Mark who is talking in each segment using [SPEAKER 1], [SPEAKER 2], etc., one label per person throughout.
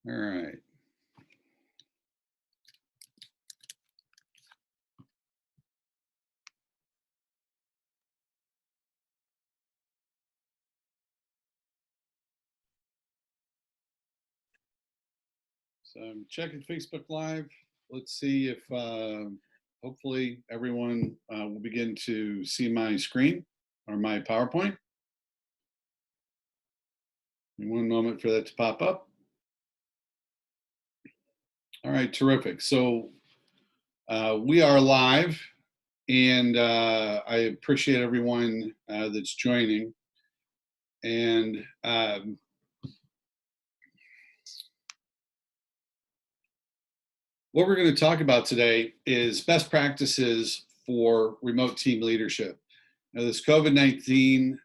[SPEAKER 1] All right. So I'm checking Facebook Live. Let's see if hopefully everyone will begin to see my screen or my PowerPoint. One moment for that to pop up. All right, terrific. So we are live, and I appreciate everyone that's joining. And what we're going to talk about today is best practices for remote team leadership. Now, this COVID-19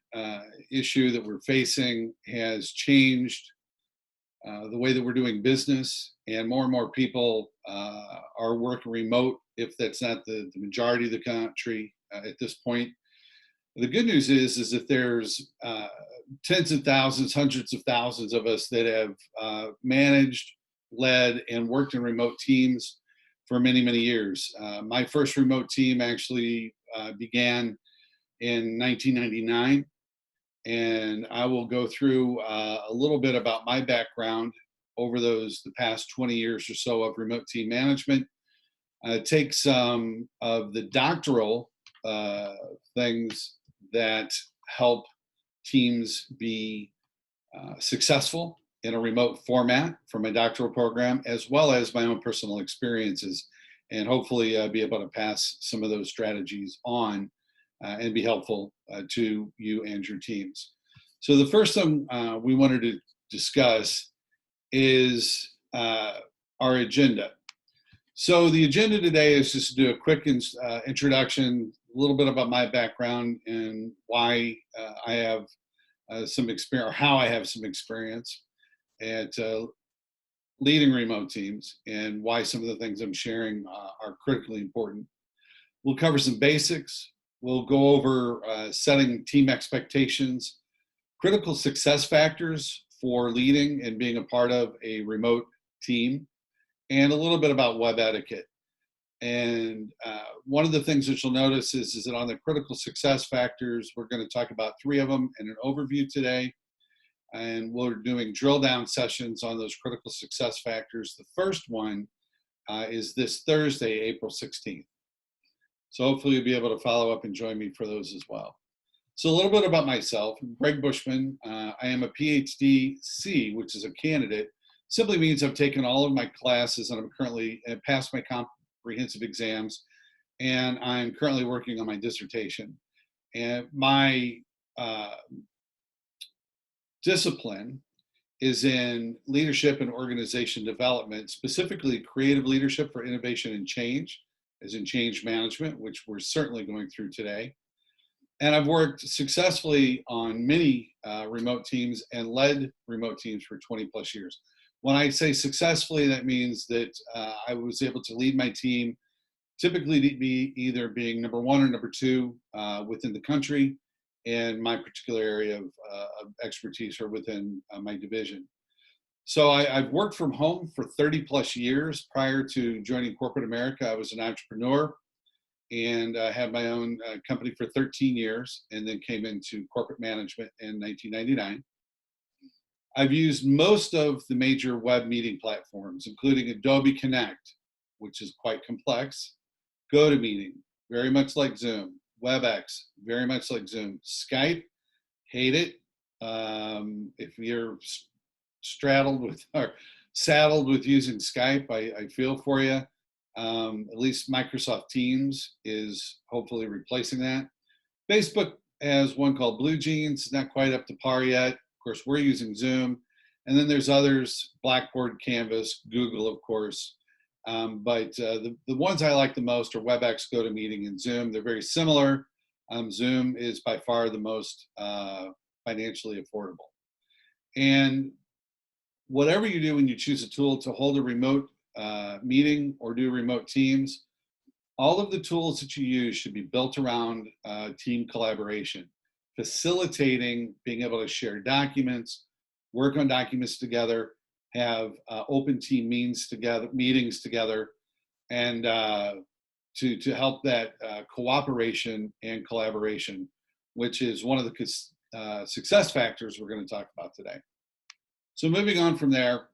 [SPEAKER 1] issue that we're facing has changed the way that we're doing business, and more people are working remote, if that's not the majority of the country at this point. The good news is that there's tens of thousands, hundreds of thousands of us that have managed, led, and worked in remote teams for many years. My first remote team actually began in 1999, and I will go through a little bit about my background over the past 20 years or so of remote team management. Take some of the doctoral things that help teams be successful in a remote format for my doctoral program, as well as my own personal experiences, and hopefully be able to pass some of those strategies on and be helpful to you and your teams. So the first thing we wanted to discuss is our agenda. So the agenda today is just to do a quick introduction, a little bit about my background and why I have some experience, or how I have some experience at leading remote teams, and why some of the things I'm sharing are critically important. We'll cover some basics. We'll go over setting team expectations, critical success factors for leading and being a part of a remote team, and a little bit about web etiquette. And one of the things that you'll notice is that on the critical success factors, we're going to talk about 3 of them in an overview today. And we're doing drill down sessions on those critical success factors. The first one is this Thursday, April 16th. So hopefully you'll be able to follow up and join me for those as well. So a little bit about myself. Greg Bushman. I am a PhD C, which is a candidate. Simply means I've taken all of my classes and I'm currently passed my comprehensive exams, and I'm currently working on my dissertation. And my discipline is in leadership and organization development, specifically creative leadership for innovation and change, as in change management, which we're certainly going through today. And I've worked successfully on many remote teams and led remote teams for 20 plus years. When I say successfully, that means that I was able to lead my team, typically to be either being number 1 or number 2 within the country in my particular area of expertise, or within my division. So I've worked from home for 30 plus years. Prior to joining corporate America, I was an entrepreneur, and I had my own company for 13 years, and then came into corporate management in 1999. I've used most of the major web meeting platforms, including Adobe Connect, which is quite complex, GoToMeeting, very much like Zoom, WebEx, very much like Zoom, Skype, hate it. If you're saddled with using Skype, I feel for you. At least Microsoft Teams is hopefully replacing that. Facebook has one called Blue Jeans, not quite up to par yet. Of course, we're using Zoom. And then there's others, Blackboard, Canvas, Google, of course. But the ones I like the most are WebEx, GoToMeeting, and Zoom. They're very similar. Zoom is by far the most financially affordable. And whatever you do when you choose a tool to hold a remote meeting or do remote teams, all of the tools that you use should be built around team collaboration, facilitating being able to share documents, work on documents together, have open team meetings together, and to help that cooperation and collaboration, which is one of the success factors we're going to talk about today. So moving on from there,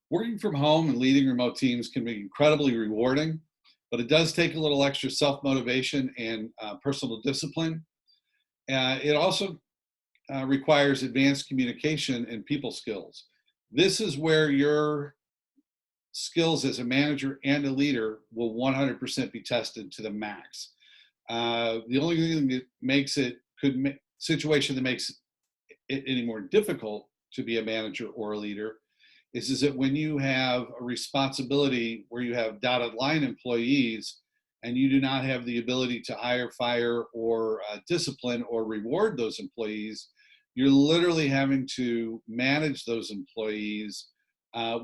[SPEAKER 1] working from home and leading remote teams can be incredibly rewarding, but it does take a little extra self-motivation and personal discipline. It also requires advanced communication and people skills. This is where your skills as a manager and a leader will 100% be tested to the max. The only thing that makes it situation that makes it any more difficult to be a manager or a leader is that when you have a responsibility where you have dotted line employees and you do not have the ability to hire, fire, or discipline or reward those employees, you're literally having to manage those employees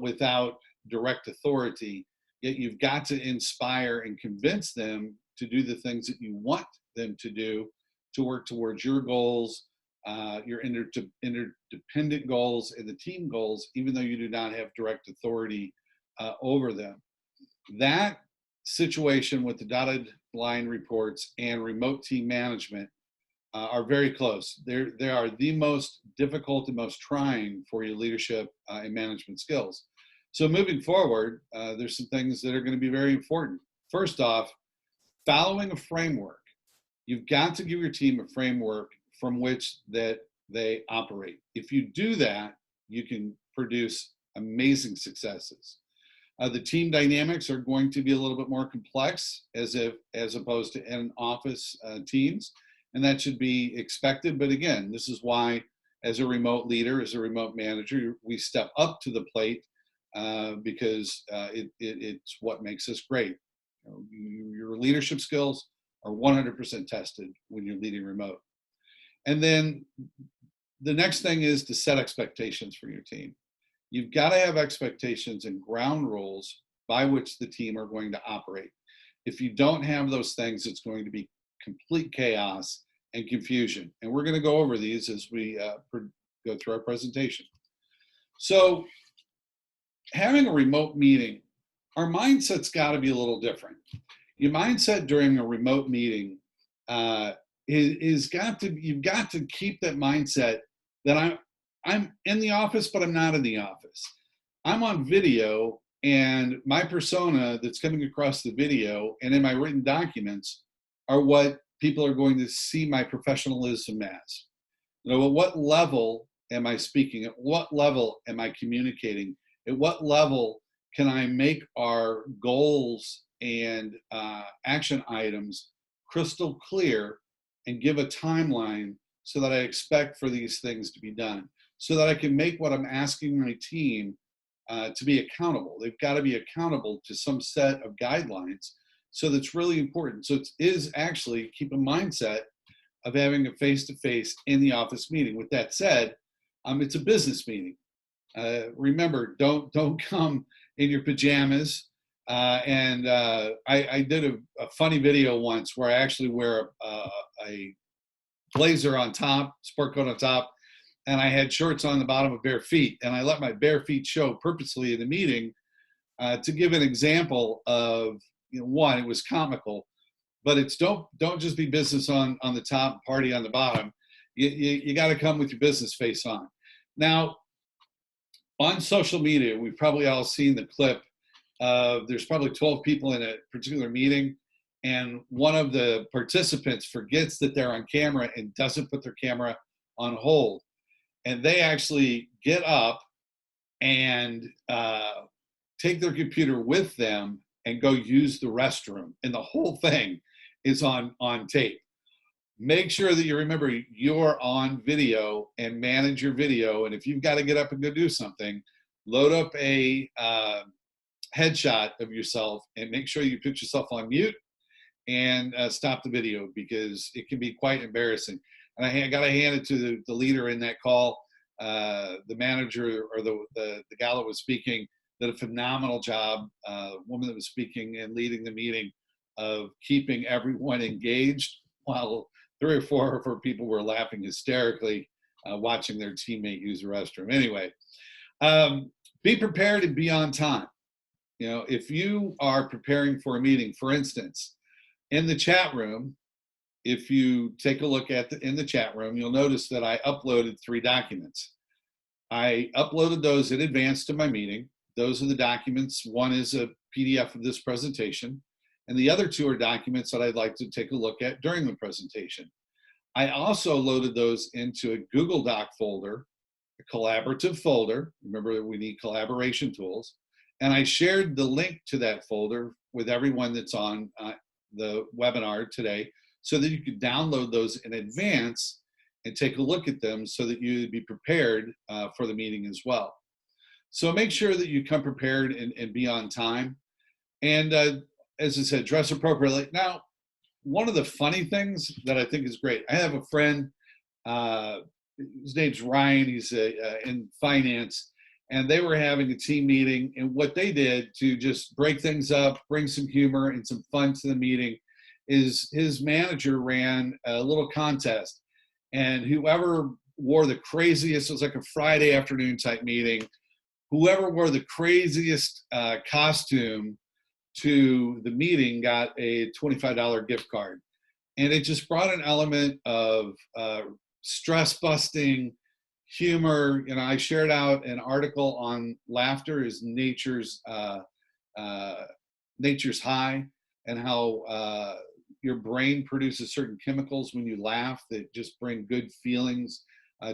[SPEAKER 1] without direct authority. Yet you've got to inspire and convince them to do the things that you want them to do, to work towards your goals, your interdependent goals, and the team goals, even though you do not have direct authority over them. That situation with the dotted line reports and remote team management are very close. They are the most difficult and most trying for your leadership and management skills. So moving forward, there's some things that are going to be very important. First off, following a framework. You've got to give your team a framework from which that they operate. If you do that, you can produce amazing successes. The team dynamics are going to be a little bit more complex as opposed to in-office teams, and that should be expected. But again, this is why, as a remote leader, as a remote manager, we step up to the plate because it's what makes us great. Your leadership skills are 100% tested when you're leading remote. And then the next thing is to set expectations for your team. You've got to have expectations and ground rules by which the team are going to operate. If you don't have those things, it's going to be complete chaos and confusion. And we're going to go over these as we go through our presentation. So having a remote meeting, our mindset's got to be a little different. Your mindset during a remote meeting you've got to keep that mindset that I'm in the office, but I'm not in the office. I'm on video, and my persona that's coming across the video and in my written documents are what people are going to see my professionalism as. You know, at what level am I speaking? At what level am I communicating? At what level can I make our goals and action items crystal clear and give a timeline so that I expect for these things to be done, so that I can make what I'm asking my team to be accountable. They've got to be accountable to some set of guidelines. So that's really important. So it is actually keep a mindset of having a face-to-face in the office meeting. With that said, it's a business meeting. Remember, don't come in your pajamas. I did a funny video once where I actually wear a blazer on top, sport coat on top, and I had shorts on the bottom of bare feet. And I let my bare feet show purposely in the meeting to give an example of, one, it was comical, but it's don't just be business on the top, party on the bottom. You got to come with your business face on. Now, on social media, we've probably all seen the clip of there's probably 12 people in a particular meeting, and one of the participants forgets that they're on camera and doesn't put their camera on hold. And they actually get up and take their computer with them and go use the restroom. And the whole thing is on tape. Make sure that you remember you're on video and manage your video. And if you've got to get up and go do something, load up a headshot of yourself and make sure you put yourself on mute and stop the video, because it can be quite embarrassing. And I got to hand it to the leader in that call, the manager or the gal that was speaking, did a phenomenal job, woman that was speaking and leading the meeting, of keeping everyone engaged while 3 or 4 of her people were laughing hysterically watching their teammate use the restroom. Anyway, Be prepared and be on time. You know, if you are preparing for a meeting, for instance, in the chat room, if you take a look at in the chat room, you'll notice that I uploaded 3 documents. I uploaded those in advance to my meeting. Those are the documents. One is a PDF of this presentation, and the other 2 are documents that I'd like to take a look at during the presentation. I also loaded those into a Google Doc folder, a collaborative folder. Remember that we need collaboration tools. And I shared the link to that folder with everyone that's on the webinar today so that you could download those in advance and take a look at them so that you'd be prepared for the meeting as well. So make sure that you come prepared and be on time. And as I said, dress appropriately. Now, one of the funny things that I think is great, I have a friend, his name's Ryan, he's in finance, and they were having a team meeting, and what they did to just break things up, bring some humor and some fun to the meeting, is his manager ran a little contest, and whoever wore the craziest, it was like a Friday afternoon type meeting, whoever wore the craziest costume to the meeting got a $25 gift card. And it just brought an element of stress busting, humor. You know, I shared out an article on laughter is nature's high, and how your brain produces certain chemicals when you laugh that just bring good feelings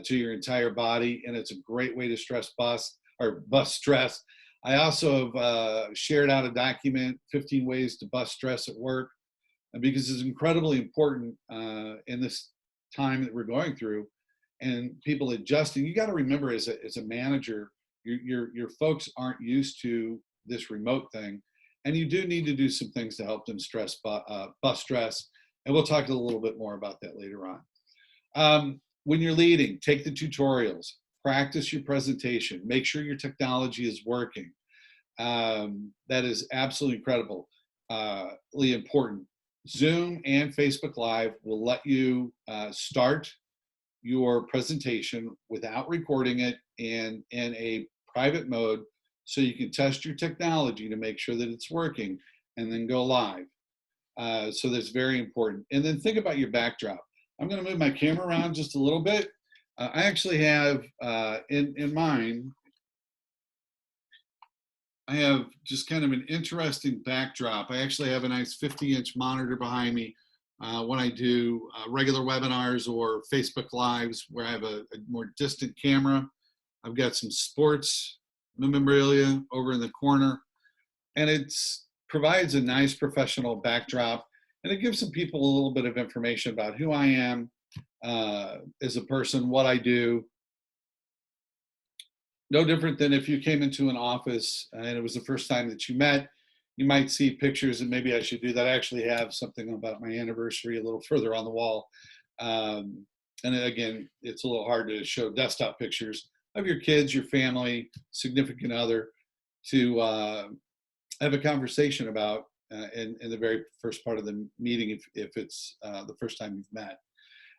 [SPEAKER 1] to your entire body. And it's a great way to bust stress. I also have shared out a document, 15 ways to bust stress at work, because it's incredibly important in this time that we're going through, and people adjusting. You got to remember, as a manager, your folks aren't used to this remote thing, and you do need to do some things to help them bust stress. And we'll talk a little bit more about that later on. When you're leading, take the tutorials, practice your presentation, make sure your technology is working. That is absolutely incredibly important. Zoom and Facebook Live will let you start your presentation without recording it and in a private mode, so you can test your technology to make sure that it's working and then go live. So that's very important. And then think about your backdrop. I'm going to move my camera around just a little bit. I actually have in mine, I have just kind of an interesting backdrop. I actually have a nice 50-inch monitor behind me when I do regular webinars or Facebook Lives where I have a more distant camera. I've got some sports memorabilia over in the corner, and it provides a nice professional backdrop, and it gives some people a little bit of information about who I am as a person, what I do. No different than if you came into an office and it was the first time that you met, you might see pictures, and maybe I should do that. I actually have something about my anniversary a little further on the wall. And again, it's a little hard to show desktop pictures of your kids, your family, significant other, to have a conversation about in the very first part of the meeting if it's the first time you've met.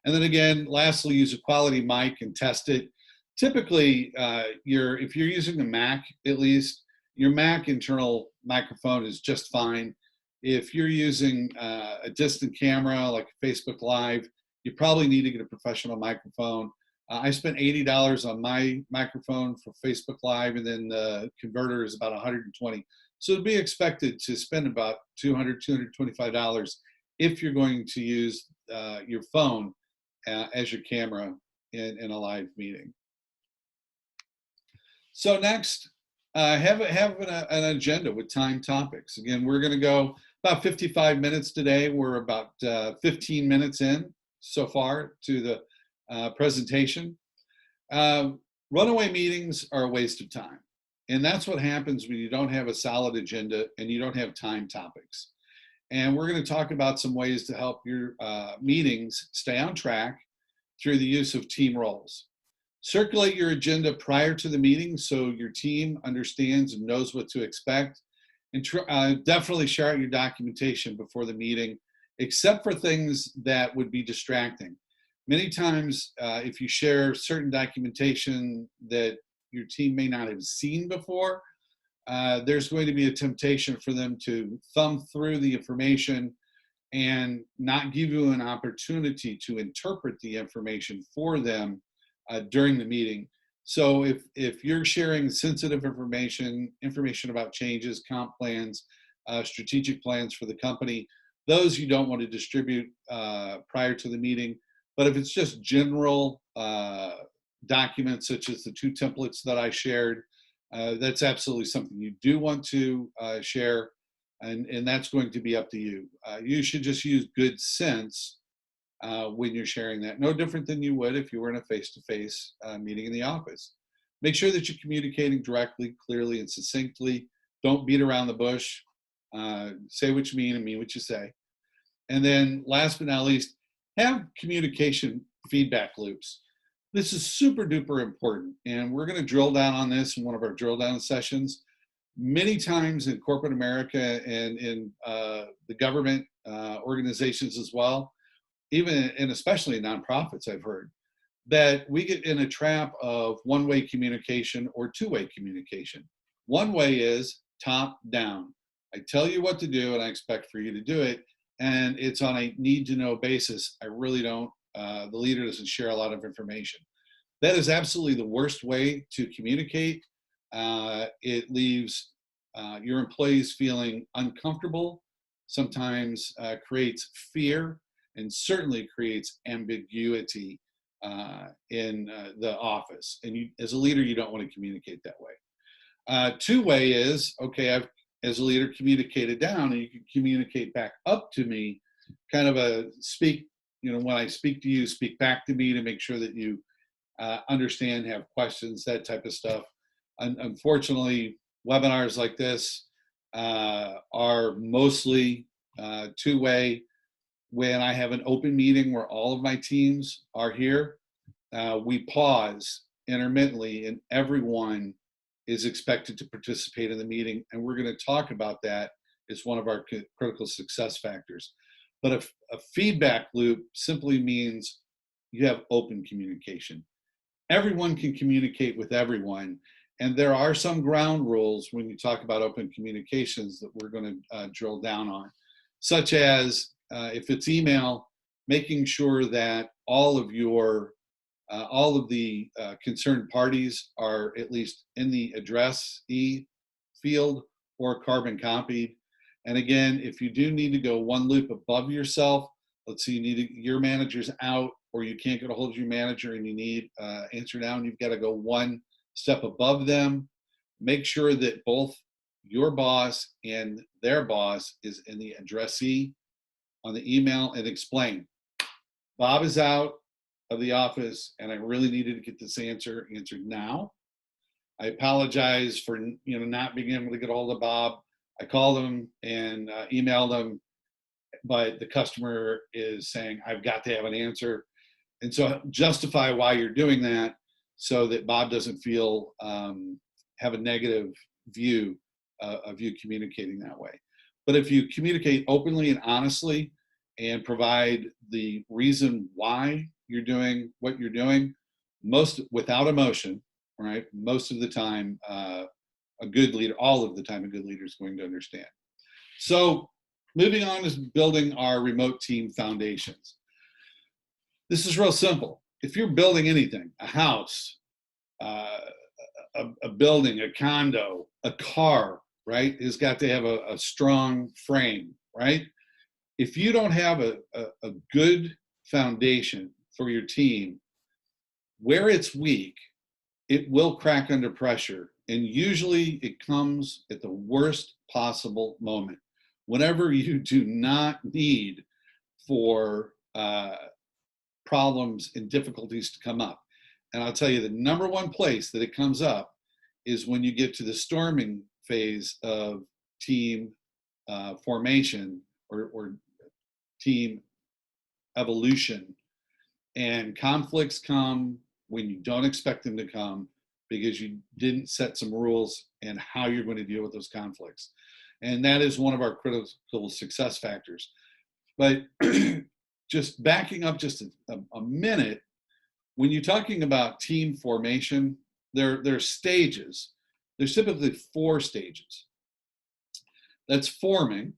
[SPEAKER 1] And then again, lastly, use a quality mic and test it. Typically, if you're using a Mac, at least, your Mac internal microphone is just fine. If you're using a distant camera like Facebook Live, you probably need to get a professional microphone. I spent $80 on my microphone for Facebook Live, and then the converter is about $120. So it'd be expected to spend about $200, $225 if you're going to use your phone as your camera in a live meeting. So next, have an agenda with time topics. Again, we're going to go about 55 minutes today. We're about 15 minutes in so far to the presentation. Runaway meetings are a waste of time. And that's what happens when you don't have a solid agenda and you don't have time topics. And we're going to talk about some ways to help your meetings stay on track through the use of team roles. Circulate your agenda prior to the meeting so your team understands and knows what to expect. And definitely share out your documentation before the meeting, except for things that would be distracting. Many times, if you share certain documentation that your team may not have seen before, there's going to be a temptation for them to thumb through the information and not give you an opportunity to interpret the information for them during the meeting. So if you're sharing sensitive information about changes, comp plans, strategic plans for the company, those you don't want to distribute prior to the meeting. But if it's just general documents, such as the 2 templates that I shared, that's absolutely something you do want to share, and that's going to be up to you. You should just use good sense when you're sharing that. No different than you would if you were in a face-to-face meeting in the office. Make sure that you're communicating directly, clearly, and succinctly. Don't beat around the bush. Say what you mean and mean what you say. And then last but not least, have communication feedback loops. This is super duper important, and we're going to drill down on this in one of our drill down sessions. Many times in corporate America and in the government organizations as well, even and especially in nonprofits, I've heard that we get in a trap of one-way communication or two-way communication. One way is top down. I tell you what to do and I expect for you to do it, and it's on a need-to-know basis. I really don't, the leader doesn't share a lot of information. That is absolutely the worst way to communicate. It leaves your employees feeling uncomfortable, sometimes creates fear, and certainly creates ambiguity in the office. And you, as a leader, you don't want to communicate that way. Two-way is, okay, I've, as a leader, communicated down, and you can communicate back up to me, kind of a speak, you know, when I speak to you, speak back to me to make sure that you understand, have questions, that type of stuff. Unfortunately, webinars like this are mostly two-way. When I have an open meeting where all of my teams are here, we pause intermittently and everyone is expected to participate in the meeting. And we're going to talk about that as one of our critical success factors. But a feedback loop simply means you have open communication. Everyone can communicate with everyone. And there are some ground rules when you talk about open communications that we're going to drill down on, such as if it's email, making sure that all of the concerned parties are at least in the addressee field or carbon copied. And again, if you do need to go one loop above yourself, let's say you need your manager's out or you can't get a hold of your manager and you need answer down, you've got to go one step above them. Make sure that both your boss and their boss is in the addressee on the email, and explain, Bob is out of the office and I really needed to get this answered now. I apologize for not being able to get a hold of Bob. I called him and emailed him, but the customer is saying I've got to have an answer. And so justify why you're doing that so that Bob doesn't feel have a negative view of you communicating that way. But if you communicate openly and honestly and provide the reason why you're doing what you're doing, most without emotion, right? Most of the time, a good leader, all of the time, a good leader is going to understand. So moving on is building our remote team foundations. This is real simple. If you're building anything, a house, a building, a condo, a car, right, has got to have a strong frame, right? If you don't have a good foundation for your team, where it's weak, it will crack under pressure. And usually it comes at the worst possible moment. Whenever you do not need for problems and difficulties to come up. And I'll tell you, the number one place that it comes up is when you get to the storming phase of team formation or team evolution. And conflicts come when you don't expect them to come because you didn't set some rules and how you're going to deal with those conflicts. And that is one of our critical success factors. But just backing up just a minute, when you're talking about team formation, They're stages. There's typically 4 stages. That's forming.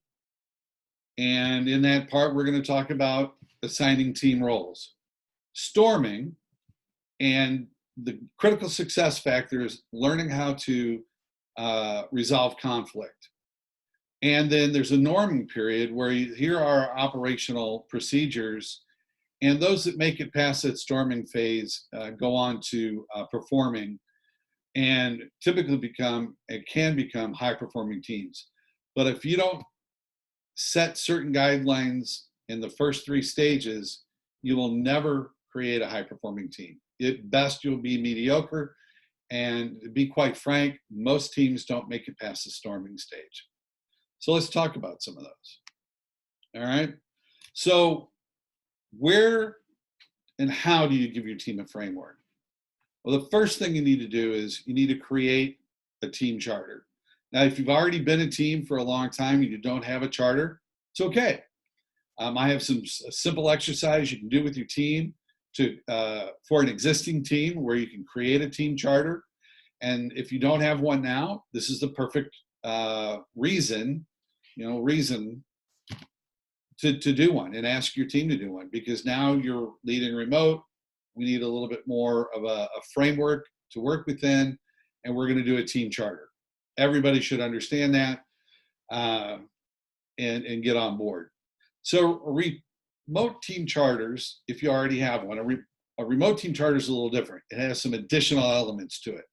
[SPEAKER 1] And in that part, we're going to talk about assigning team roles. Storming, and the critical success factor is learning how to resolve conflict. And then there's a norming period where here are operational procedures, and those that make it past that storming phase go on to performing, and typically can become high performing teams. But if you don't set certain guidelines in the first 3 stages, you will never create a high performing team. At best, you'll be mediocre. And to be quite frank, most teams don't make it past the storming stage. So let's talk about some of those. All right. So where and how do you give your team a framework? Well, the first thing you need to do is you need to create a team charter. Now, if you've already been a team for a long time and you don't have a charter, it's okay. I have a simple exercise you can do with your team for an existing team where you can create a team charter. And if you don't have one now, this is the perfect reason to do one and ask your team to do one, because now you're leading remote. We need a little bit more of a framework to work within, and we're going to do a team charter. Everybody should understand that and get on board. So remote team charters, if you already have one, a remote team charter is a little different. It has some additional elements to it.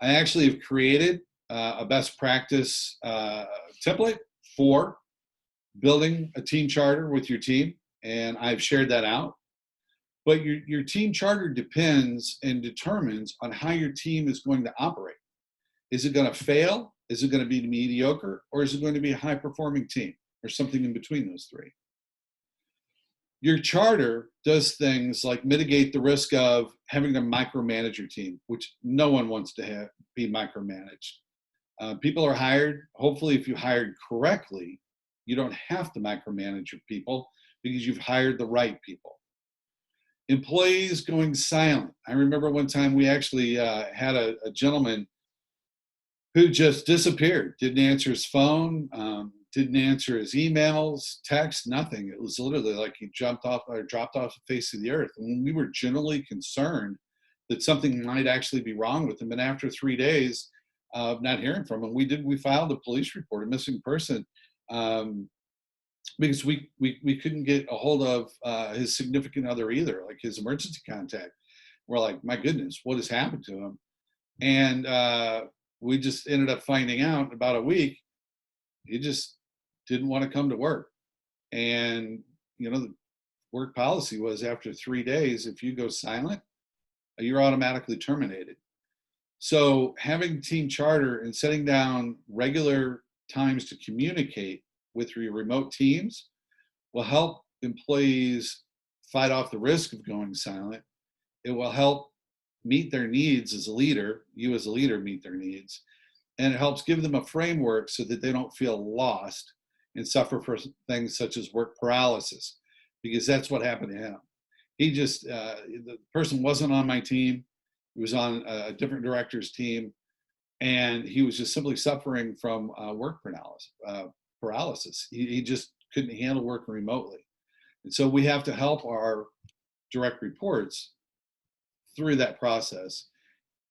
[SPEAKER 1] I actually have created a best practice template for building a team charter with your team, and I've shared that out. But your team charter depends and determines on how your team is going to operate. Is it going to fail? Is it going to be mediocre? Or is it going to be a high-performing team? Or something in between those 3. Your charter does things like mitigate the risk of having to micromanage your team, which no one wants to be micromanaged. People are hired. Hopefully, if you hired correctly, you don't have to micromanage your people because you've hired the right people. Employees going silent. I remember one time we actually had a gentleman who just disappeared, didn't answer his phone, didn't answer his emails, text, nothing. It was literally like he dropped off the face of the earth. And we were generally concerned that something might actually be wrong with him. And after 3 days of not hearing from him, we filed a police report, a missing person, because we couldn't get a hold of his significant other either, like his emergency contact. We're like, my goodness, what has happened to him? And we just ended up finding out in about a week, he just didn't want to come to work. And, the work policy was after 3 days, if you go silent, you're automatically terminated. So having team charter and setting down regular times to communicate with your remote teams will help employees fight off the risk of going silent. It will help meet their needs as a leader, you as a leader meet their needs, and it helps give them a framework so that they don't feel lost and suffer for things such as work paralysis, because that's what happened to him. He just, the person wasn't on my team, he was on a different director's team, and he was just simply suffering from work paralysis. He just couldn't handle working remotely. And so we have to help our direct reports through that process.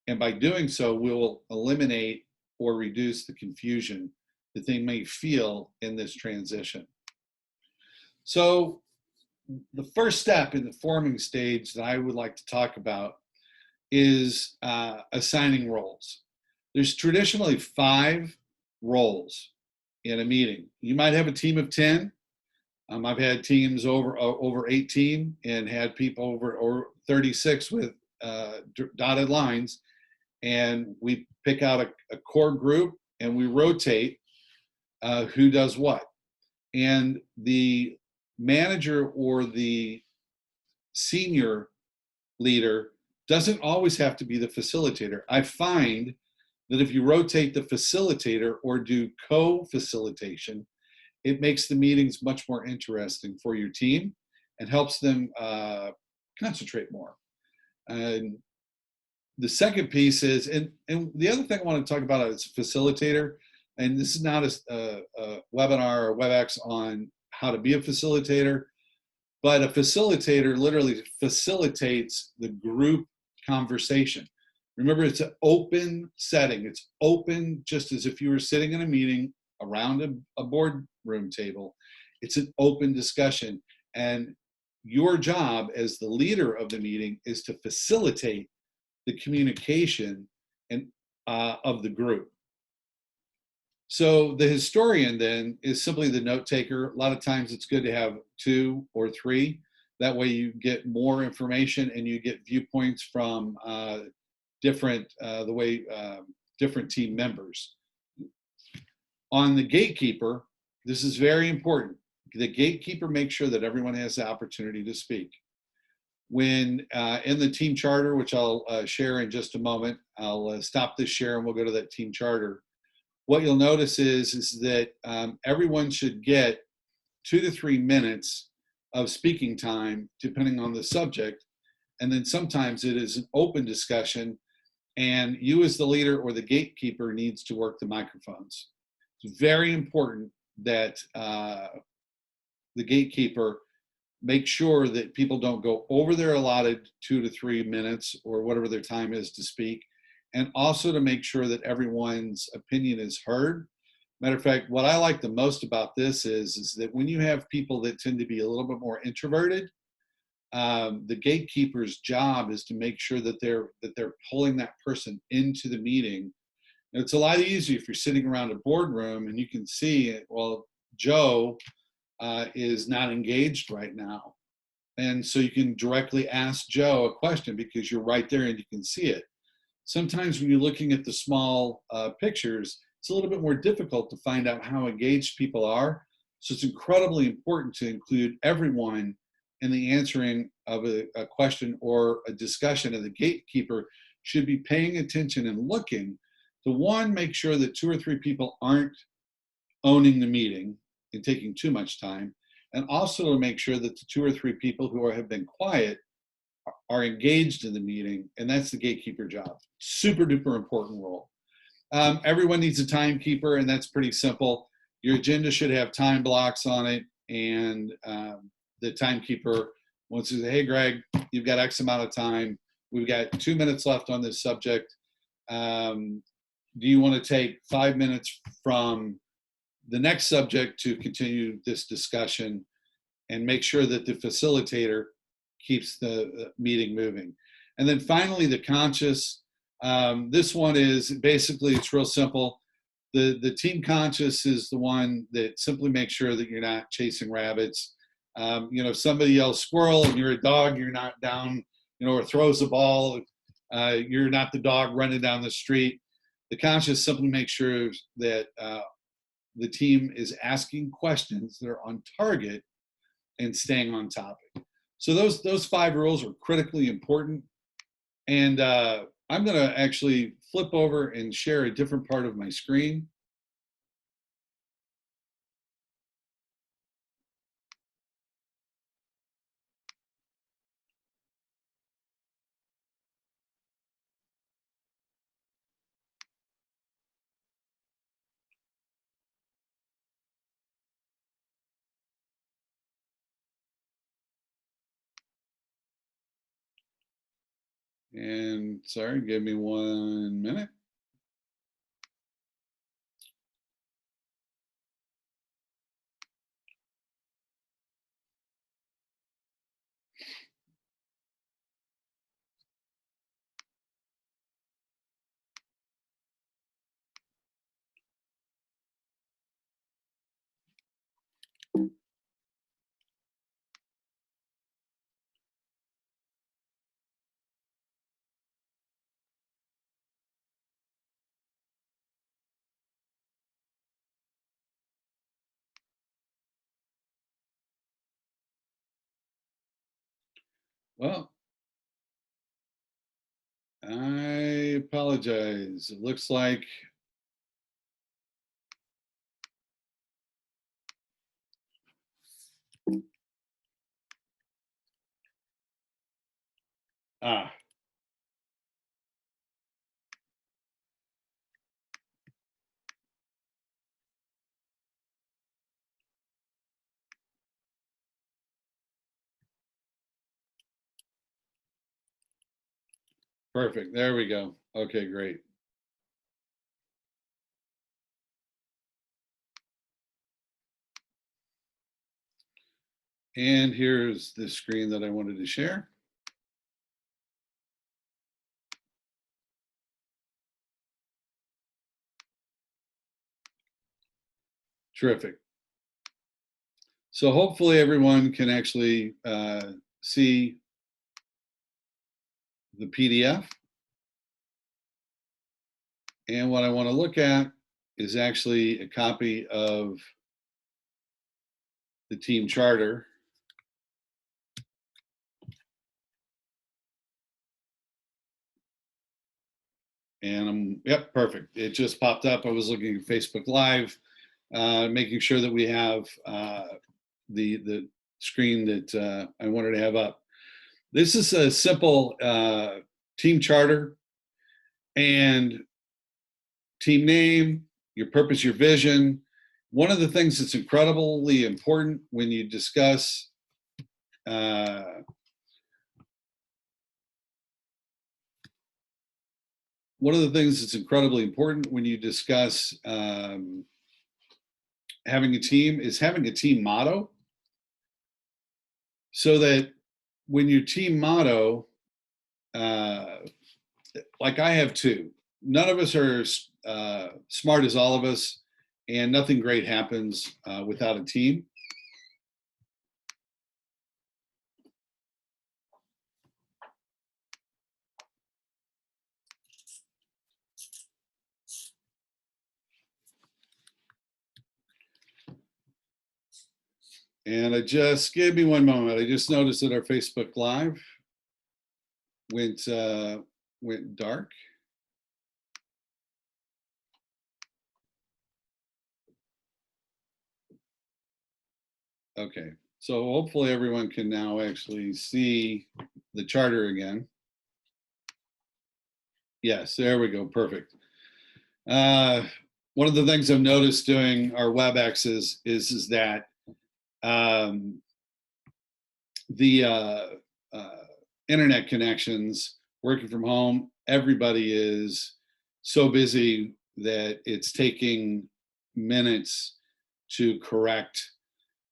[SPEAKER 1] And by doing so, we'll eliminate or reduce the confusion that they may feel in this transition. So the first step in the forming stage that I would like to talk about is assigning roles. There's traditionally 5 roles in a meeting. You might have a team of 10. I've had teams over 18 and had people over 36 with dotted lines. And we pick out a core group and we rotate who does what. And the manager or the senior leader doesn't always have to be the facilitator. I find that if you rotate the facilitator or do co-facilitation, it makes the meetings much more interesting for your team and helps them concentrate more. And The second piece is, and the other thing I want to talk about is facilitator. And this is not a webinar or WebEx on how to be a facilitator, but a facilitator literally facilitates the group conversation. Remember, it's an open setting. It's open just as if you were sitting in a meeting around a boardroom table. It's an open discussion. And your job as the leader of the meeting is to facilitate the communication and of the group. So the historian then is simply the note taker. A lot of times it's good to have 2 or 3. That way you get more information and you get viewpoints from different different team members. On the gatekeeper, this is very important. The gatekeeper makes sure that everyone has the opportunity to speak. When in the team charter, which I'll share in just a moment, I'll stop this share and we'll go to that team charter. What you'll notice is that everyone should get 2 to 3 minutes of speaking time, depending on the subject. And then sometimes it is an open discussion, and you as the leader or the gatekeeper needs to work the microphones. It's very important that the gatekeeper make sure that people don't go over their allotted 2 to 3 minutes or whatever their time is to speak, and also to make sure that everyone's opinion is heard. Matter of fact, what I like the most about this is that when you have people that tend to be a little bit more introverted, the gatekeeper's job is to make sure that they're pulling that person into the meeting. And it's a lot easier if you're sitting around a boardroom and you can see, well, Joe is not engaged right now. And so you can directly ask Joe a question because you're right there and you can see it. Sometimes when you're looking at the small pictures, it's a little bit more difficult to find out how engaged people are. So it's incredibly important to include everyone in the answering of a question or a discussion, and the gatekeeper should be paying attention and looking to, one, make sure that 2 or 3 people aren't owning the meeting and taking too much time, and also to make sure that the 2 or 3 people who have been quiet are engaged in the meeting, and that's the gatekeeper job. Super duper important role. Everyone needs a timekeeper, and that's pretty simple. Your agenda should have time blocks on it, and the timekeeper wants to say, hey, Greg, you've got X amount of time. We've got 2 minutes left on this subject. Do you want to take 5 minutes from the next subject to continue this discussion, and make sure that the facilitator keeps the meeting moving? And then finally, the conscious. This one is basically, it's real simple. The team conscious is the one that simply makes sure that you're not chasing rabbits. If somebody yells squirrel and you're a dog, you're not down, or throws a ball, you're not the dog running down the street. The conscious simply makes sure that the team is asking questions that are on target and staying on topic. So those 5 rules are critically important. And I'm going to actually flip over and share a different part of my screen. And sorry, give me 1 minute. Well, I apologize. It looks like Perfect. There we go. Okay, great. And here's the screen that I wanted to share. Terrific. So hopefully everyone can actually see the PDF. And what I want to look at is actually a copy of the team charter. And yep, perfect. It just popped up. I was looking at Facebook Live, making sure that we have the screen that I wanted to have up. This is a simple team charter and team name, your purpose, your vision. One of the things that's incredibly important when you discuss one of the things that's incredibly important when you discuss having a team is having a team motto, so that when your team motto, like I have two, none of us are smart as all of us, and nothing great happens without a team. And I just give me one moment. I just noticed that our Facebook Live went dark. Okay, so hopefully everyone can now actually see the charter again. Yes, there we go. Perfect. One of the things I've noticed doing our WebEx is that the internet connections, working from home, everybody is so busy that it's taking minutes to correct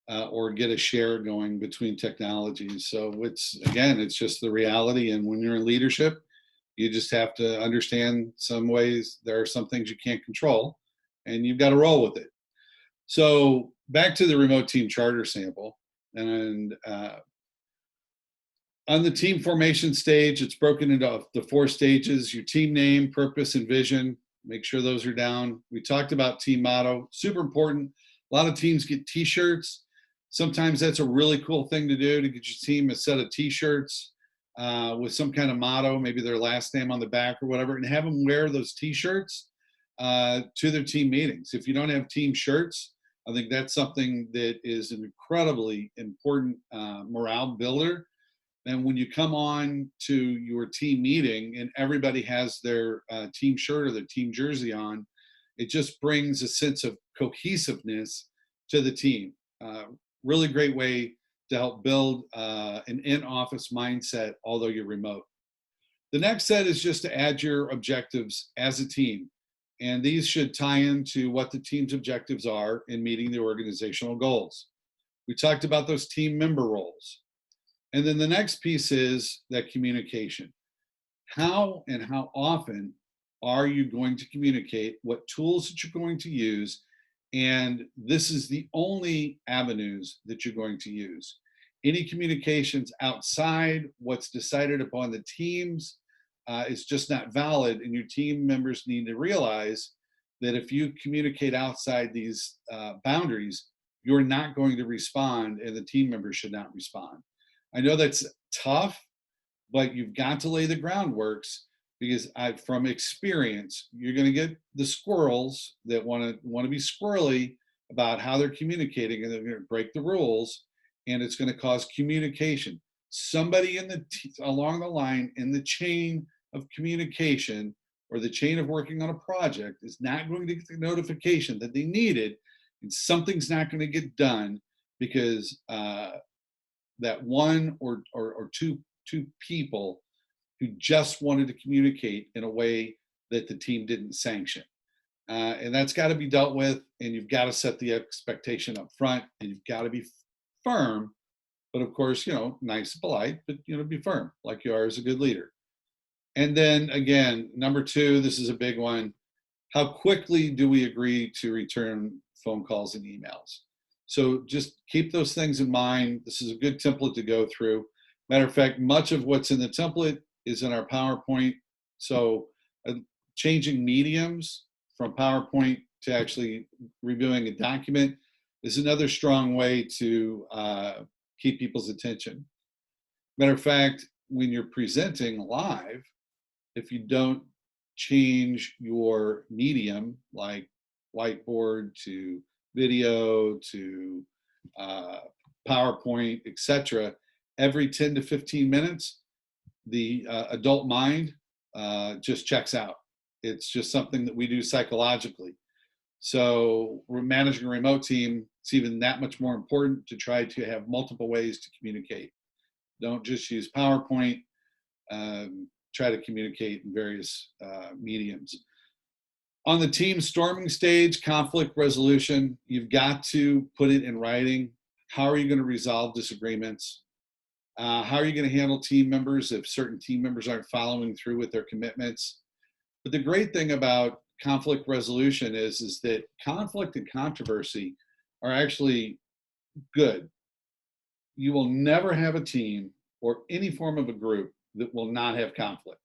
[SPEAKER 1] or get a share going between technologies. So it's just the reality. And when you're in leadership, you just have to understand some ways there are some things you can't control, and you've got to roll with it. So back to the remote team charter sample. And on the team formation stage, it's broken into the 4 stages: your team name, purpose, and vision. Make sure those are down. We talked about team motto, super important. A lot of teams get t-shirts. Sometimes that's a really cool thing to do, to get your team a set of t-shirts with some kind of motto, maybe their last name on the back or whatever, and have them wear those t-shirts to their team meetings. If you don't have team shirts, I think that's something that is an incredibly important morale builder. And when you come on to your team meeting and everybody has their team shirt or their team jersey on, it just brings a sense of cohesiveness to the team. Really great way to help build an in-office mindset, although you're remote. The next set is just to add your objectives as a team. And these should tie into what the team's objectives are in meeting the organizational goals. We talked about those team member roles. And then the next piece is that communication. How and how often are you going to communicate? What tools that you're going to use? And this is the only avenues that you're going to use. Any communications outside what's decided upon the teams is just not valid. And your team members need to realize that if you communicate outside these boundaries, you're not going to respond, and the team members should not respond. I know that's tough, but you've got to lay the groundworks, because from experience, you're going to get the squirrels that want to be squirrely about how they're communicating, and they're going to break the rules, and it's going to cause communication. Somebody along the line in the chain of communication or the chain of working on a project is not going to get the notification that they needed, and something's not going to get done because that one or two people who just wanted to communicate in a way that the team didn't sanction. And that's got to be dealt with, and you've got to set the expectation up front, and you've got to be firm, but of course, nice and polite, but, be firm like you are as a good leader. And then again, number two, this is a big one. How quickly do we agree to return phone calls and emails? So just keep those things in mind. This is a good template to go through. Matter of fact, much of what's in the template is in our PowerPoint. So changing mediums from PowerPoint to actually reviewing a document is another strong way to keep people's attention. Matter of fact, when you're presenting live, if you don't change your medium, like whiteboard to video to PowerPoint, etc., every 10 to 15 minutes, the adult mind just checks out. It's just something that we do psychologically. So we're managing a remote team. It's even that much more important to try to have multiple ways to communicate. Don't just use PowerPoint. Try to communicate in various mediums. On the team storming stage, conflict resolution, you've got to put it in writing. How are you going to resolve disagreements? How are you going to handle team members if certain team members aren't following through with their commitments? But the great thing about conflict resolution is that conflict and controversy are actually good. You will never have a team or any form of a group that will not have conflict.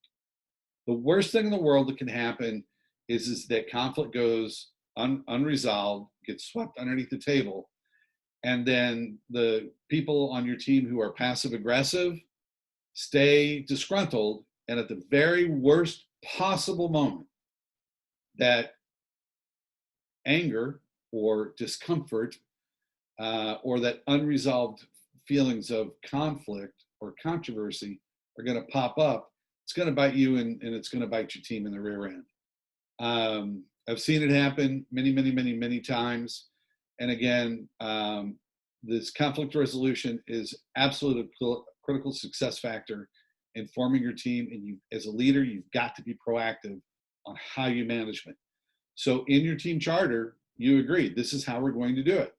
[SPEAKER 1] The worst thing in the world that can happen is that conflict goes unresolved, gets swept underneath the table, and then the people on your team who are passive aggressive stay disgruntled, and at the very worst possible moment, that anger or discomfort or that unresolved feelings of conflict or controversy are going to pop up. It's going to bite you, and it's going to bite your team in the rear end. I've seen it happen many times. And again, this conflict resolution is absolutely a critical success factor in forming your team. And you, as a leader, you've got to be proactive on how you manage it. So in your team charter, you agree, this is how we're going to do it.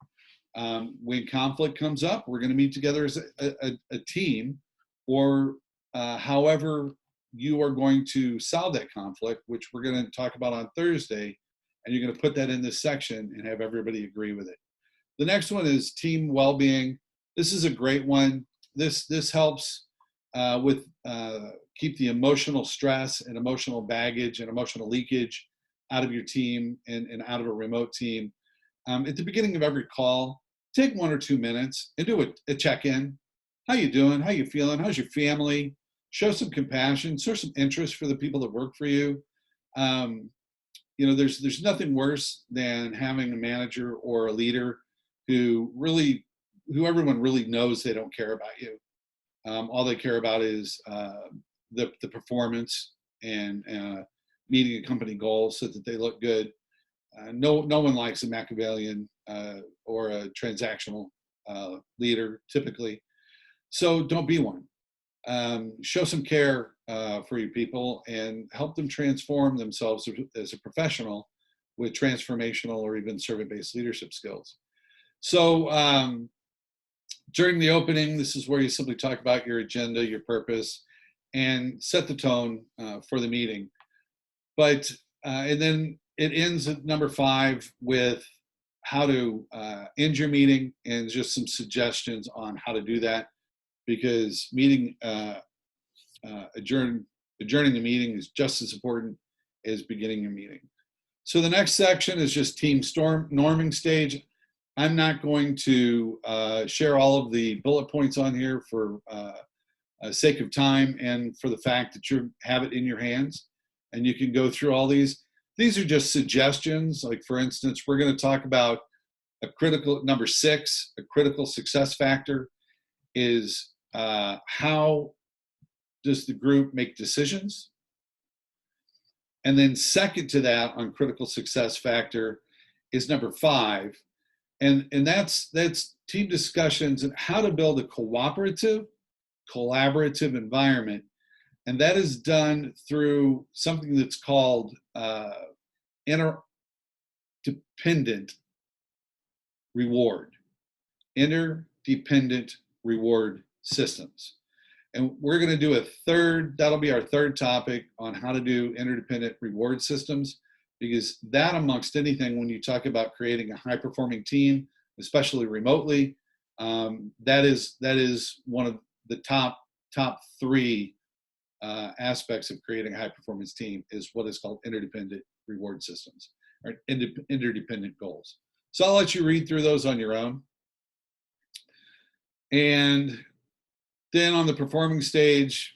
[SPEAKER 1] When conflict comes up, we're going to meet together as a team, or however you are going to solve that conflict, which we're going to talk about on Thursday, and you're going to put that in this section and have everybody agree with it. The next one is team well-being. This is a great one. This helps with keep the emotional stress and emotional baggage and emotional leakage out of your team and out of a remote team. At the beginning of every call, take 1 or 2 minutes and do a check-in. How you doing? How you feeling? How's your family? Show some compassion. Show some interest for the people that work for you. There's nothing worse than having a manager or a leader who everyone really knows they don't care about you. All they care about is the performance and meeting a company goal so that they look good. No one likes a Machiavellian or a transactional leader, typically. So don't be one. Show some care for your people and help them transform themselves as a professional with transformational or even servant-based leadership skills. So during the opening, this is where you simply talk about your agenda, your purpose, and set the tone for the meeting. But and then it ends at number 5 with how to end your meeting and just some suggestions on how to do that, because adjourning the meeting is just as important as beginning your meeting. So the next section is just team norming stage. I'm not going to share all of the bullet points on here for sake of time and for the fact that you have it in your hands and you can go through all these. These are just suggestions. Like, for instance, we're going to talk about number 6, a critical success factor is how does the group make decisions? And then second to that on critical success factor is number 5. And that's team discussions and how to build a cooperative, collaborative environment And that is done through something that's called interdependent reward, interdependent reward systems. And we're going to do that'll be our third topic on how to do interdependent reward systems, because that, amongst anything, when you talk about creating a high performing team, especially remotely, that is one of the top three aspects of creating a high performance team, is what is called interdependent reward systems, or interdependent goals. So I'll let you read through those on your own. And then on the performing stage,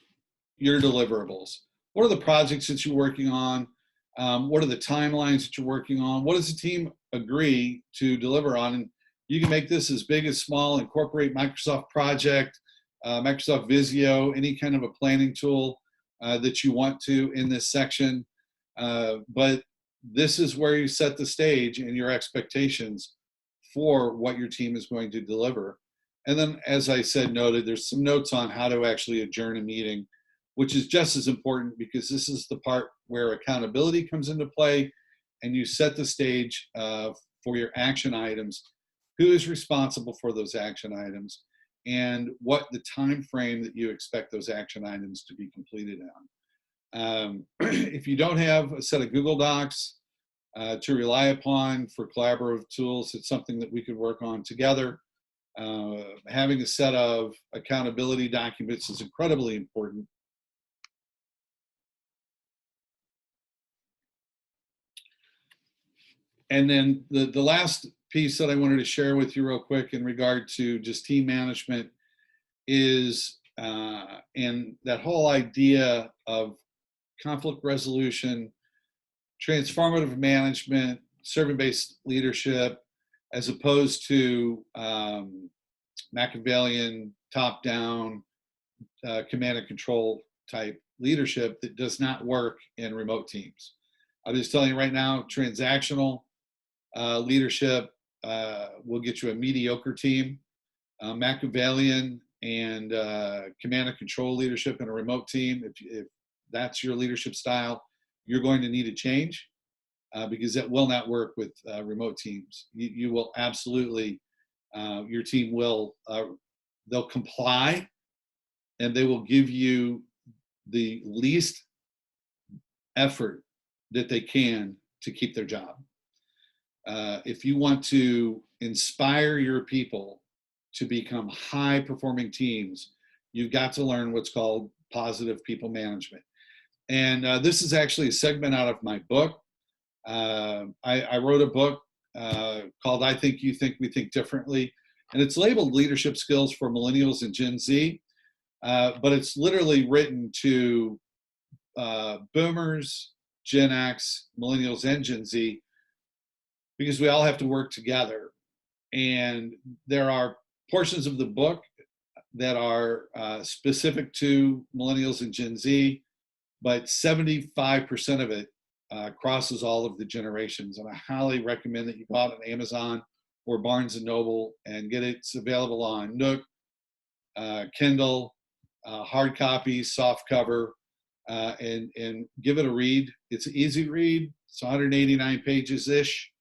[SPEAKER 1] your deliverables. What are the projects that you're working on? What are the timelines that you're working on? What does the team agree to deliver on? And you can make this as big as small, incorporate Microsoft Project, Microsoft Visio, any kind of a planning tool that you want to in this section. But this is where you set the stage and your expectations for what your team is going to deliver. And then, as I said, there's some notes on how to actually adjourn a meeting, which is just as important, because this is the part where accountability comes into play, and you set the stage for your action items. Who is responsible for those action items, and what the time frame that you expect those action items to be completed on. If you don't have a set of Google Docs to rely upon for collaborative tools, it's something that we could work on together. Having a set of accountability documents is incredibly important. And then the last piece that I wanted to share with you real quick in regard to just team management is, and that whole idea of conflict resolution, transformative management, servant-based leadership, as opposed to Machiavellian, top-down, command and control type leadership that does not work in remote teams. I'm just telling you right now, transactional leadership will get you a mediocre team. Machiavellian and command and control leadership in a remote team, if that's your leadership style, you're going to need a change, because that will not work with remote teams. You will absolutely, your team will, they'll comply, and they will give you the least effort that they can to keep their job. If you want to inspire your people to become high performing teams, you've got to learn what's called positive people management. And this is actually a segment out of my book. I wrote a book called I Think You Think We Think Differently, and it's labeled Leadership Skills for Millennials and Gen Z, but it's literally written to boomers, Gen X, millennials, and Gen Z, because we all have to work together. And there are portions of the book that are specific to millennials and Gen Z, but 75% of it crosses all of the generations. And I highly recommend that you go out on Amazon or Barnes & Noble and get it. It's available on Nook, Kindle, hard copy, soft cover, and give it a read. It's an easy read. It's 189 pages-ish,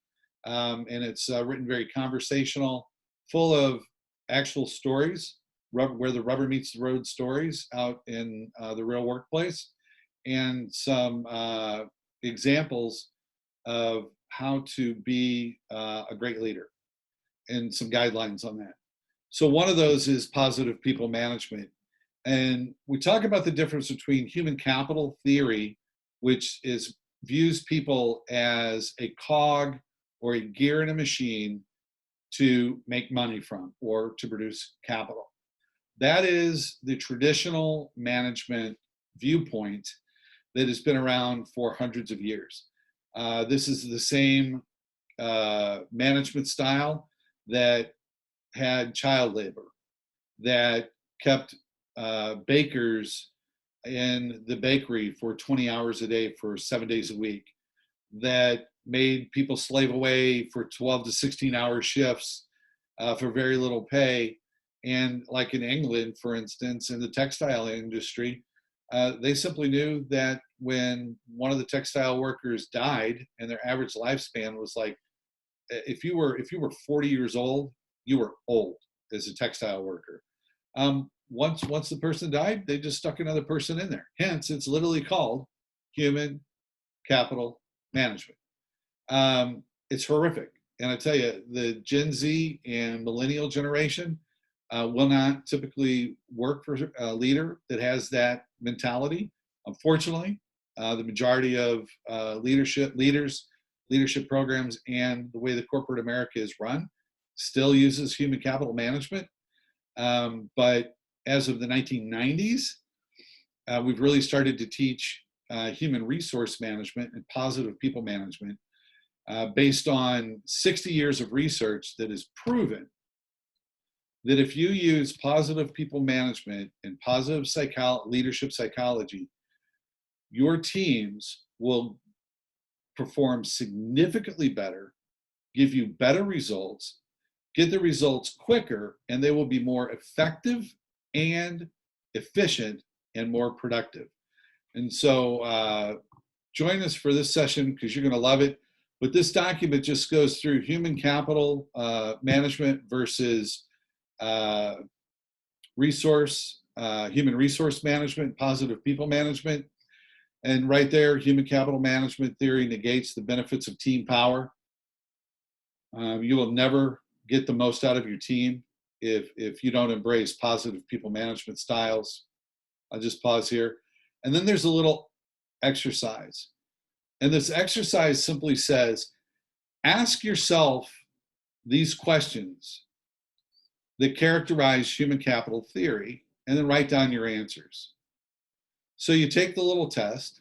[SPEAKER 1] and it's written very conversational, full of actual stories, where the rubber meets the road stories out in the real workplace, and some examples of how to be a great leader, and some guidelines on that. So one of those is positive people management. And we talk about the difference between human capital theory, which views people as a cog or a gear in a machine to make money from, or to produce capital. That is the traditional management viewpoint that has been around for hundreds of years. This is the same management style that had child labor, that kept bakers in the bakery for 20 hours a day for 7 days a week, that made people slave away for 12 to 16-hour shifts for very little pay. And like in England, for instance, in the textile industry, They simply knew that when one of the textile workers died and their average lifespan was like, if you were 40 years old, you were old as a textile worker. Once the person died, they just stuck another person in there. Hence, it's literally called human capital management. It's horrific. And I tell you, the Gen Z and millennial generation will not typically work for a leader that has that mentality. Unfortunately, the majority of leadership programs, and the way the corporate America is run still uses human capital management. But as of the 1990s, we've really started to teach human resource management and positive people management based on 60 years of research that has proven that if you use positive people management and positive leadership psychology, your teams will perform significantly better, give you better results, get the results quicker, and they will be more effective and efficient and more productive. And so join us for this session because you're going to love it. But this document just goes through human capital management versus human resource management, positive people management. And right there, human capital management theory negates the benefits of team power. You will never get the most out of your team if you don't embrace positive people management styles. I'll just pause here. And then there's a little exercise. And this exercise simply says, ask yourself these questions that characterize human capital theory, and then write down your answers. So you take the little test,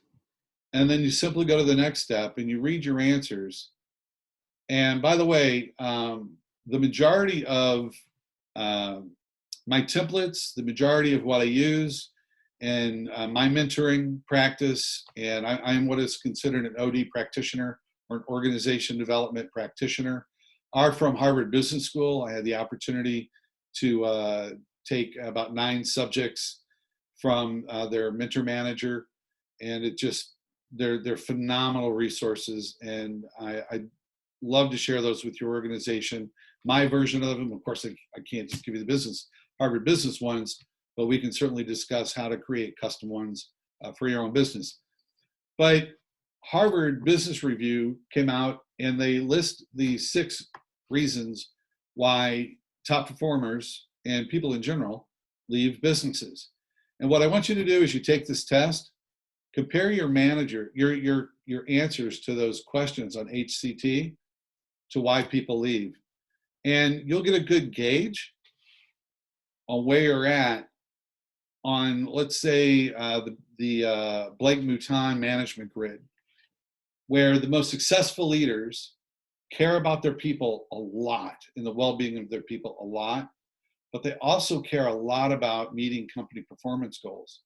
[SPEAKER 1] and then you simply go to the next step and you read your answers. And by the way, the majority of my templates, the majority of what I use in my mentoring practice, and I'm what is considered an OD practitioner or an organization development practitioner, are from Harvard Business School. I had the opportunity to take about 9 subjects from their mentor manager, and they're phenomenal resources, and I love to share those with your organization. My version of them, of course, I can't just give you the Harvard Business ones, but we can certainly discuss how to create custom ones for your own business. But Harvard Business Review came out and they list the 6 reasons why top performers and people in general leave businesses. And what I want you to do is you take this test, compare your answers to those questions on HCT to why people leave. And you'll get a good gauge on where you're at on, let's say, the Blake Mouton management grid, where the most successful leaders care about their people a lot and the well-being of their people a lot, but they also care a lot about meeting company performance goals.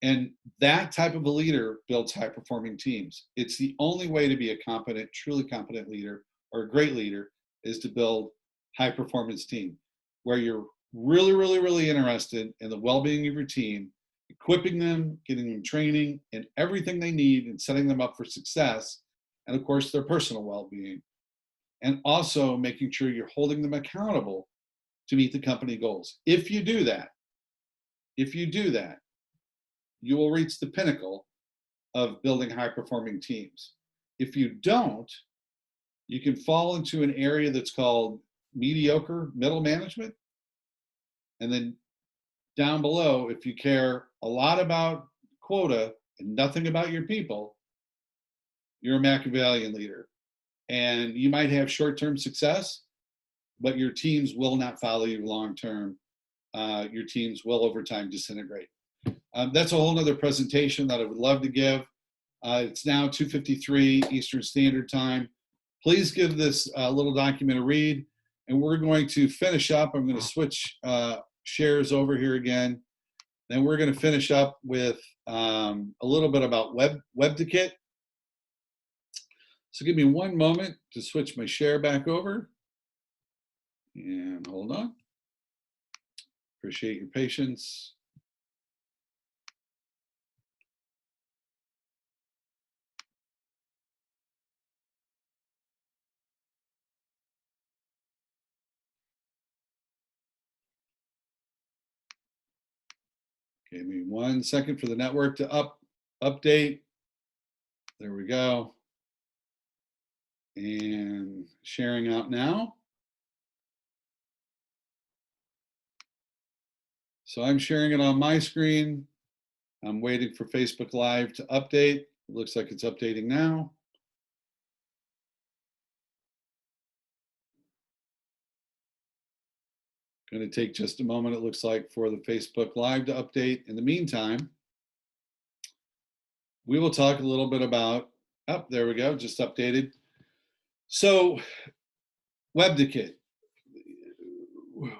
[SPEAKER 1] And that type of a leader builds high-performing teams. It's the only way to be a competent, truly competent leader or a great leader is to build high-performance team, where you're really, really, really interested in the well-being of your team, equipping them, getting them training and everything they need and setting them up for success. And of course, their personal well-being. And also making sure you're holding them accountable to meet the company goals. If you do that, you will reach the pinnacle of building high-performing teams. If you don't, you can fall into an area that's called mediocre middle management. And then down below, if you care a lot about quota and nothing about your people, you're a Machiavellian leader. And you might have short-term success, but your teams will not follow you long-term. Your teams will over time disintegrate. That's a whole nother presentation that I would love to give. It's now 2:53 Eastern Standard Time. Please give this little document a read, and we're going to finish up. I'm going to switch shares over here again. Then we're going to finish up with a little bit about WebToKit. So give me one moment to switch my share back over. And hold on. Appreciate your patience. Give me 1 second for the network to update. There we go. And sharing out now. So I'm sharing it on my screen. I'm waiting for Facebook Live to update. It looks like it's updating now. Going to take just a moment, it looks like, for the Facebook Live to update. In the meantime, we will talk a little bit about, oh, there we go, just updated. So, WebDikit.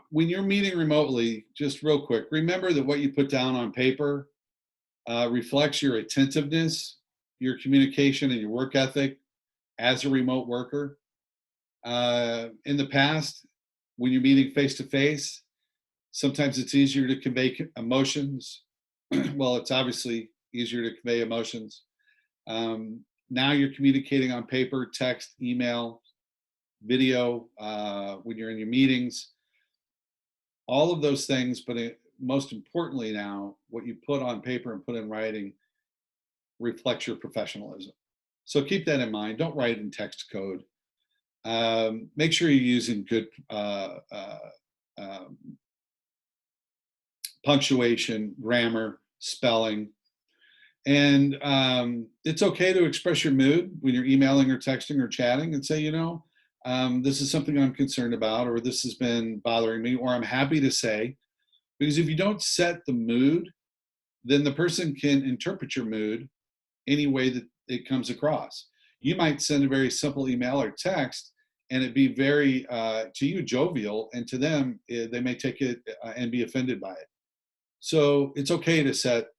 [SPEAKER 1] When you're meeting remotely, just real quick, remember that what you put down on paper reflects your attentiveness, your communication, and your work ethic as a remote worker. In the past, when you're meeting face to face, sometimes it's easier to convey emotions. Well, it's obviously easier to convey emotions. Now you're communicating on paper, text, email, video, when you're in your meetings, all of those things. But most importantly now, what you put on paper and put in writing reflects your professionalism. So keep that in mind. Don't write in text code. Make sure you're using good punctuation, grammar, spelling. And it's okay to express your mood when you're emailing or texting or chatting and say, this is something I'm concerned about, or this has been bothering me, or I'm happy to say. Because if you don't set the mood, then the person can interpret your mood any way that it comes across. You might send a very simple email or text, and it'd be very, to you, jovial, and to them, they may take it and be offended by it. So it's okay to set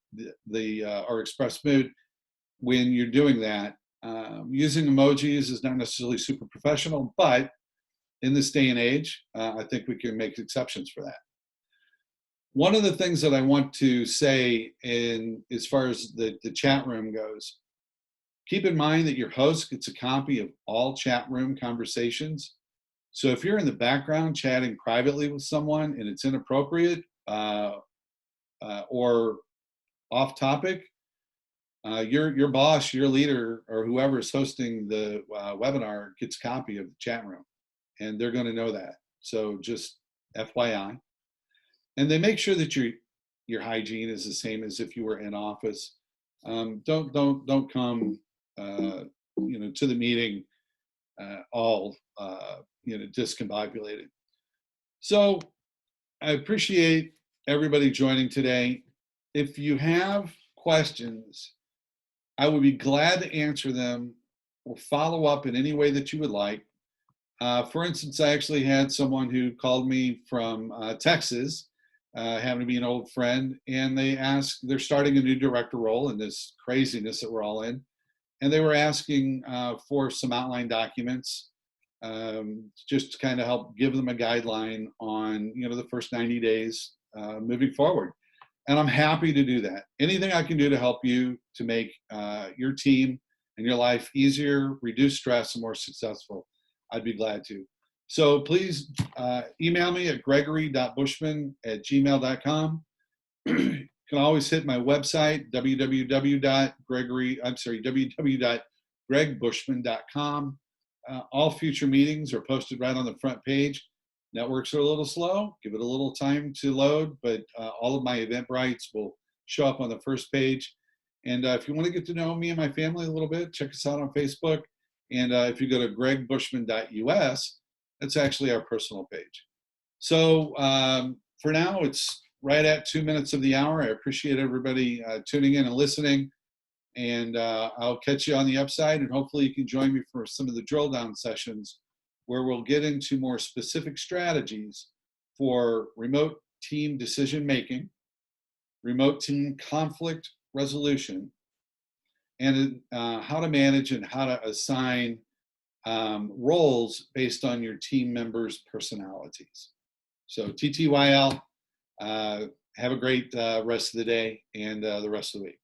[SPEAKER 1] or express mood when you're doing that. Using emojis is not necessarily super professional, but in this day and age, I think we can make exceptions for that. One of the things that I want to say as far as the chat room goes, keep in mind that your host gets a copy of all chat room conversations. So if you're in the background chatting privately with someone and it's inappropriate or off topic, your boss, your leader, or whoever is hosting the webinar gets a copy of the chat room, and they're going to know that. So just FYI. And they make sure that your hygiene is the same as if you were in office. Don't come to the meeting all discombobulated. So I appreciate everybody joining today. If you have questions, I would be glad to answer them or follow up in any way that you would like. For instance, I actually had someone who called me from Texas, happened to be an old friend, and they're starting a new director role in this craziness that we're all in. And they were asking for some outline documents, just to kind of help give them a guideline on, the first 90 days moving forward. And I'm happy to do that. Anything I can do to help you to make your team and your life easier, reduce stress, and more successful, I'd be glad to. So please email me at gregory.bushman@gmail.com. You can always hit my website, www.gregbushman.com. All future meetings are posted right on the front page. Networks are a little slow. Give it a little time to load, but all of my Eventbrites will show up on the first page. And if you want to get to know me and my family a little bit, check us out on Facebook. And if you go to gregbushman.us, that's actually our personal page. So for now, it's right at 2 minutes of the hour. I appreciate everybody tuning in and listening. And I'll catch you on the upside. And hopefully you can join me for some of the drill down sessions where we'll get into more specific strategies for remote team decision making, remote team conflict resolution, and how to manage and how to assign roles based on your team members' personalities. So TTYL, have a great rest of the day and the rest of the week.